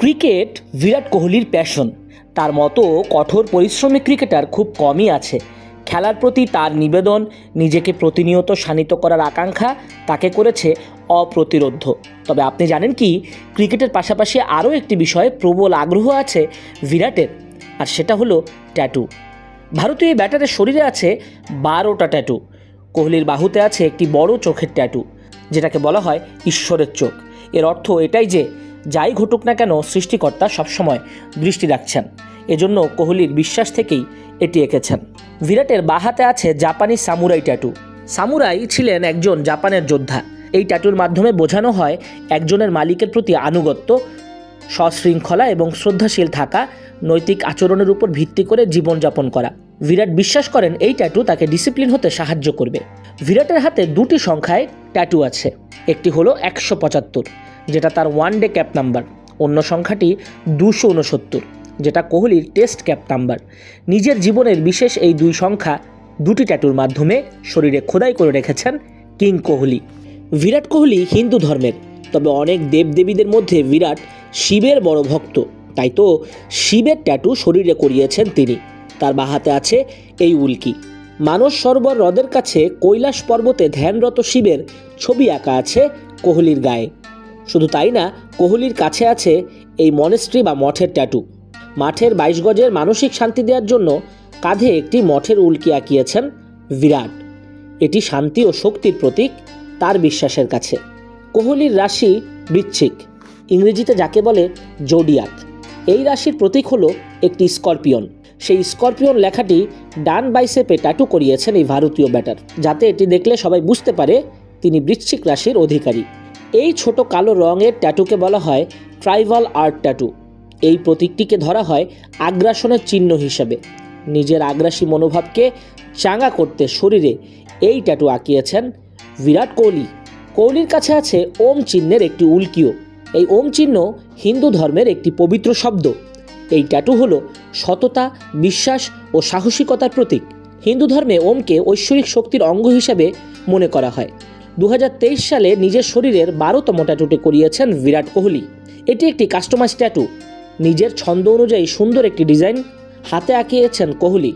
Cricket বিরাট কোহলির passion. তার মতো কঠোর পরিশ্রমী ক্রিকেটার খুব কমই আছে। খেলার প্রতি তার নিবেদন, নিজেকে প্রতিনিয়ত শানিত করার আকাঙ্ক্ষা তাকে করেছে অপ্রতিরোধ্য। তবে আপনি জানেন কি, ক্রিকেটের পাশাপাশি আরও একটি বিষয়ে প্রবল আগ্রহ আছে বিরাটের, আর সেটা হলো ট্যাটু। ভারতীয় এই ব্যাটারের শরীরে আছে 12টা ট্যাটু। কোহলির বাহুতে আছে একটি বড় চোখের ট্যাটু, যেটাকে বলা হয় ঈশ্বরের চোখ। এর অর্থ এটাই যে যাই ঘটুক না কেন, সৃষ্টিকর্তা সবসময় দৃষ্টি রাখছেন। এজন্য কোহলির বিশ্বাস থেকেই এটি এঁকেছেন। বিরাটের বাঁ হাতে আছে জাপানি সামুরাই ট্যাটু। সামুরাই ছিলেন একজন জাপানের যোদ্ধা। এই ট্যাটুর মাধ্যমে বোঝানো হয় একজনের মালিকের প্রতি আনুগত্য, সশৃঙ্খলা এবং শ্রদ্ধাশীল থাকা, নৈতিক আচরণের উপর ভিত্তি করে জীবনযাপন করা। বিরাট বিশ্বাস করেন এই ট্যাটু তাকে ডিসিপ্লিন হতে সাহায্য করবে। বিরাটের হাতে 2টি সংখ্যায় ট্যাটু আছে। একটি হলো 175, যেটা তার ওয়ানডে ক্যাপ নাম্বার। অন্য সংখ্যাটি 269, যেটা কোহলির টেস্ট ক্যাপ নাম্বার। নিজের জীবনের বিশেষ এই 2 সংখ্যা 2টি ট্যাটুর মাধ্যমে শরীরে খোদাই করে রেখেছেন কিং কোহলি। বিরাট কোহলি হিন্দু ধর্মের, তবে অনেক দেবদেবীদের মধ্যে বিরাট শিবের বড় ভক্ত। তাই তো শিবের ট্যাটু শরীরে করিয়েছেন তিনি। তার বাঁ হাতে আছে এই উল্কি। মানস সরোবর হ্রদের কাছে কৈলাস পর্বতে ধ্যানরত শিবের ছবি আঁকা আছে কোহলির গায়ে। শুধু তাই না, কোহলির কাছে আছে এই মনেস্ট্রি বা মঠের ট্যাটু। মাঠের 22 গজের মানসিক শান্তি দেওয়ার জন্য কাঁধে একটি মঠের উল্কি আঁকিয়েছেন বিরাট। এটি শান্তি ও শক্তির প্রতীক তার বিশ্বাসের কাছে। কোহলির রাশি বৃশ্চিক, ইংরেজিতে যাকে বলে জোডিয়াক। এই রাশির প্রতীক হলো একটি স্করপিয়ন। সেই স্করপিয়ন লেখাটি ডান বাইসেপে ট্যাটু করিয়েছেন এই ভারতীয় ব্যাটার, যাতে এটি দেখলে সবাই বুঝতে পারে তিনি বৃশ্চিক রাশির অধিকারী। এই ছোট কালো রঙের ট্যাটুকে বলা হয় ট্রাইবাল আর্ট ট্যাটু। এই প্রতীকটিকে ধরা হয় আগ্রাসনের চিহ্ন হিসেবে। নিজের আগ্রাসী মনোভাবকে চাঙ্গা করতে শরীরে এই ট্যাটু আঁকিয়েছেন বিরাট কোহলি। কোহলির কাছে আছে ওম চিহ্নের একটি উল্কিও। এই ওম চিহ্ন হিন্দু ধর্মের একটি পবিত্র শব্দ। এই ট্যাটু হলো সততা, বিশ্বাস ও সাহসিকতার প্রতীক। হিন্দু ধর্মে ওমকে ঐশ্বরিক শক্তির অঙ্গ হিসেবে মনে করা হয়। 2023 সালে নিজের শরীরের 12তম ট্যাটুটি করিয়েছেন বিরাট কোহলি। এটি একটি কাস্টমাইজ ট্যাটু। নিজের ছন্দ অনুযায়ী সুন্দর একটি ডিজাইন হাতে আঁকিয়েছেন কোহলি।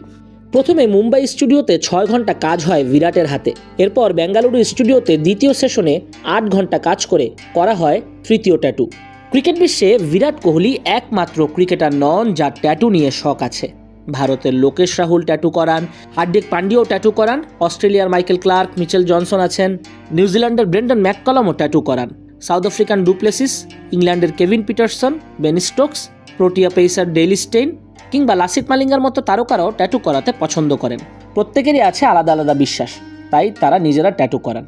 প্রথমে মুম্বাই স্টুডিওতে 6 ঘন্টা কাজ হয় বিরাটের হাতে। এরপর বেঙ্গালুরু স্টুডিওতে দ্বিতীয় সেশনে 8 ঘন্টা কাজ করে করা হয় তৃতীয় ট্যাটু। ক্রিকেট বিশ্বে বিরাট কোহলি একমাত্র ক্রিকেটার নন যার ট্যাটু নিয়ে শখ আছে। ভারতের লোকেশ রাহুল ট্যাটু করান, হার্দিক পান্ডিয়াও ট্যাটু করান, অস্ট্রেলিয়ার মাইকেল ক্লার্ক, মিচেল জনসন আছেন, নিউজিল্যান্ডের ব্রেন্ডন ম্যাককালামও ট্যাটু করান, সাউথ আফ্রিকান ডুপ্লেসিস, ইংল্যান্ডের Kevin Pietersen, Ben Stokes, Protea pacer Dale Steyn কিংবা লাসিথ মালিঙ্গার মতো তারকারাও ট্যাটু করাতে পছন্দ করেন। প্রত্যেকেরই আছে আলাদা আলাদা বিশ্বাস, তাই তারা নিজেরা ট্যাটু করান।